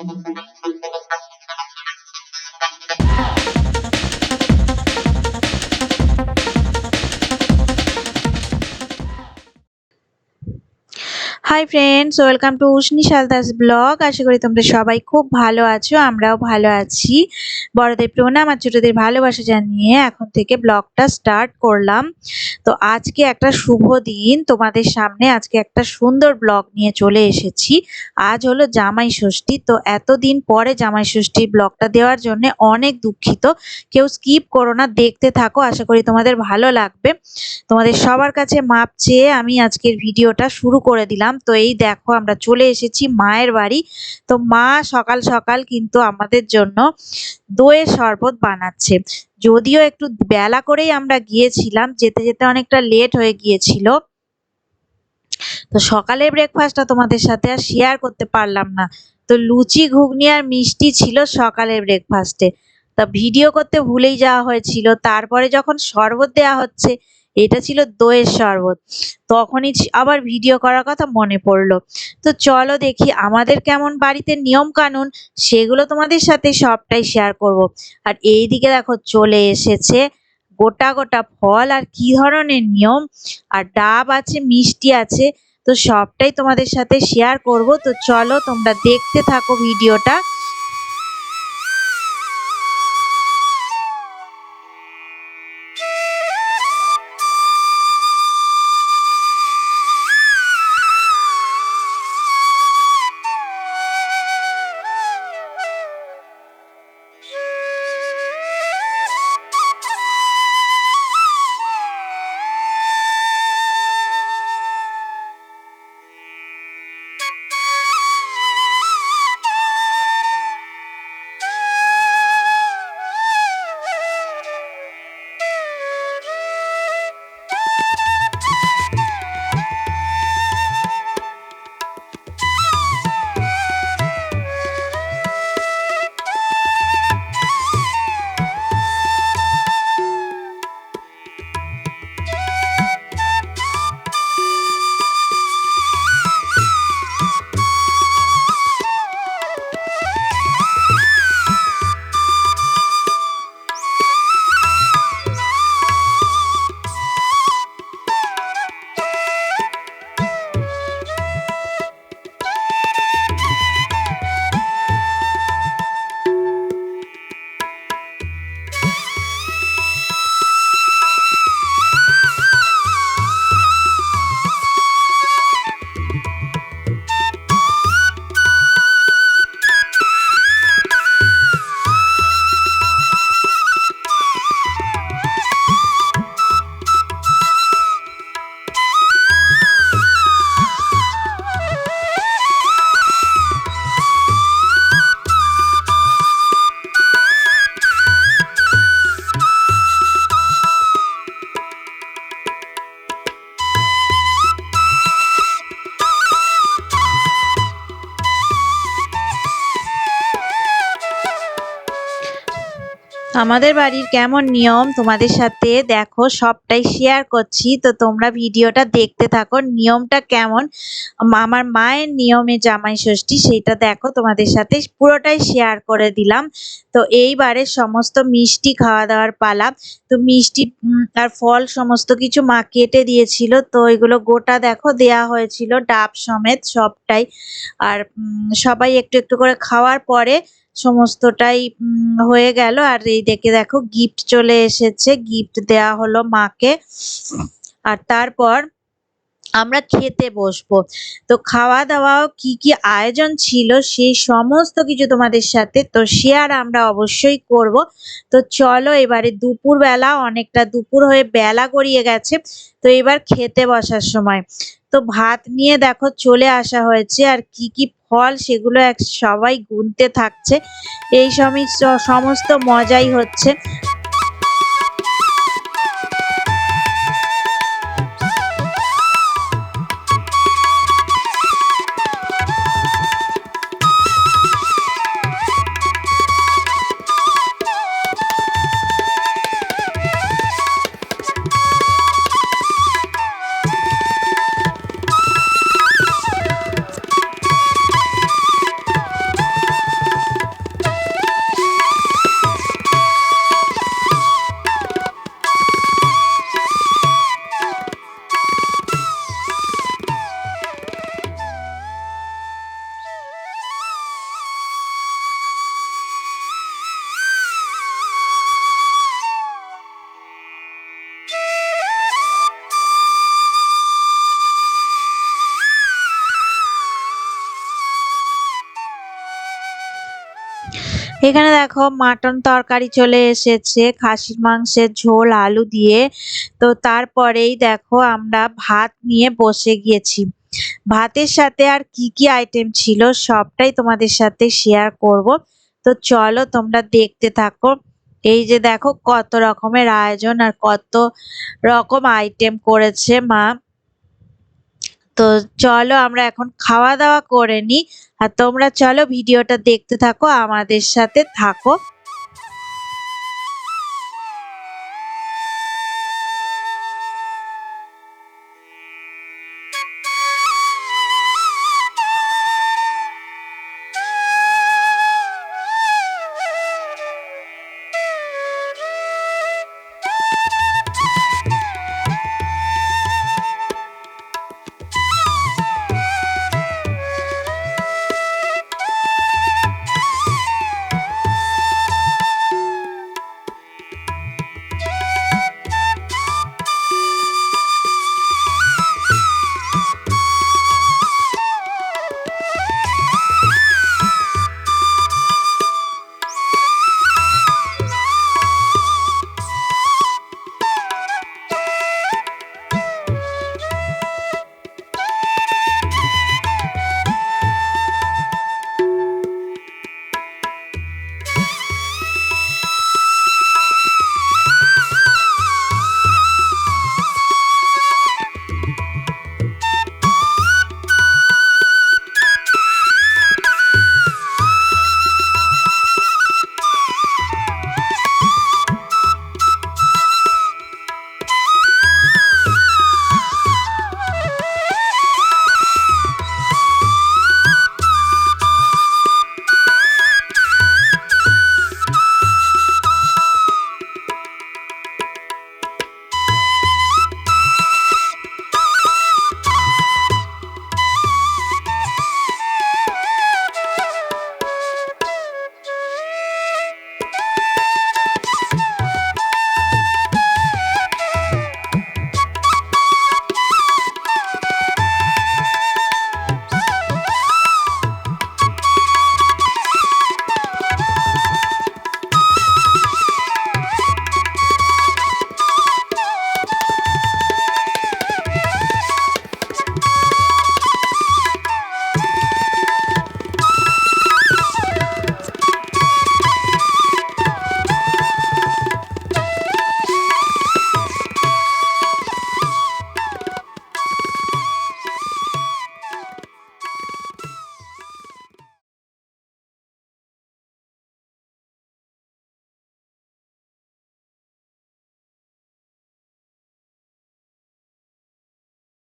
High friends, welcome to Ushni Saldas blog. আশা করি তোমরা সবাই খুব ভালো আছো, আমরাও ভালো আছি। বড়দের প্রণাম আর ছোটদের ভালোবাসা জানিয়ে এখন থেকে ব্লগটা স্টার্ট করলাম। তো আজকে একটা শুভ দিন, তোমাদের সামনে আজকে একটা সুন্দর ব্লগ নিয়ে চলে এসেছি। আজ হলো জামাই ষষ্ঠী। তো এতদিন পরে জামাই ষষ্ঠীর ব্লগটা দেওয়ার জন্য অনেক দুঃখিত। কেউ স্কিপ করো না, দেখতে থাকো, আশা করি তোমাদের ভালো লাগবে। তোমাদের সবার কাছে মাপ চেয়ে আমি আজকের ভিডিওটা শুরু করে দিলাম। তো এই দেখো, আমরা চলে এসেছি মায়ের বাড়ি। তো মা সকাল সকাল কিন্তু আমাদের জন্য দইয়ের শরবত বানাচ্ছে। যদিও একটু বেলা করেই আমরা গিয়েছিলাম, যেতে যেতে অনেকটা লেট হয়ে গিয়েছিল। তো সকালের ব্রেকফাস্টটা তোমাদের সাথে আর শেয়ার করতে পারলাম না। তো লুচি, ঘুগনি আর মিষ্টি ছিল সকালের ব্রেকফাস্টে। তা ভিডিও করতে ভুলেই যাওয়া হয়েছিল। তারপরে যখন শরবত দেওয়া হচ্ছে, এটা ছিল দইয়ের শরবত, তখনই আবার ভিডিও করার কথা মনে পড়লো। তো চলো দেখি আমাদের কেমন বাড়িতে নিয়ম কানুন, সেগুলো তোমাদের সাথে সবটাই শেয়ার করব। আর এইদিকে দেখো চলে এসেছে গোটা গোটা ফল আর কি ধরনের নিয়ম, আর ডাব আছে, মিষ্টি আছে। তো সবটাই তোমাদের সাথে শেয়ার করব। তো চলো তোমরা দেখতে থাকো ভিডিওটা। আমাদের বাড়ির কেমন নিয়ম তোমাদের সাথে দেখো সবটাই শেয়ার করছি। তো তোমরা ভিডিওটা দেখতে থাকো, নিয়মটা কেমন আমার মায়ের নিয়মে জামাই ষষ্ঠী সেটা দেখো, তোমাদের সাথে পুরোটাই শেয়ার করে দিলাম। তো এইবারে সমস্ত মিষ্টি খাওয়া দাওয়ার পালা। তো মিষ্টি আর ফল সমস্ত কিছু মা কেটে দিয়েছিল। তো এগুলো গোটা দেখো দেয়া হয়েছিল, ডাব সমেত সবটাই। আর সবাই একটু একটু করে খাওয়ার পরে সমস্তটাই হয়ে গেল। আর এই দেখো গিফট চলে এসেছে, গিফট দেয়া হলো মাকে। আর তারপর আমরা খেতে বসবো। তো খাওয়া দাওয়াও কি কি আয়োজন ছিল সেই সমস্ত কিছু তোমাদের সাথে তো শেয়ার আমরা অবশ্যই করব। তো চলো এবারে দুপুর বেলা, অনেকটা দুপুর হয়ে বেলা গড়িয়ে গেছে। তো এবার খেতে বসার সময়। তো ভাত নিয়ে দেখো চলে আসা হয়েছে, আর কি কি ফল সেগুলো সবাই গুনতে থাকছে। এই সমস্ত মজাই হচ্ছে। এখানে দেখো মাটন তরকারি চলে এসেছে, খাসির মাংসের ঝোল আলু দিয়ে। তো তারপরেই দেখো আমরা ভাত নিয়ে বসে গিয়েছি। ভাতের সাথে আর কি কি আইটেম ছিল সবটাই তোমাদের সাথে শেয়ার করব। তো চলো তোমরা দেখতে থাকো। এই যে দেখো কত রকমের আয়োজন আর কত রকম আইটেম করেছে মা। তো চলো আমরা এখন খাওয়া দাওয়া করে নিই। আর তোমরা চলো ভিডিওটা দেখতে থাকো, আমাদের সাথে থাকো।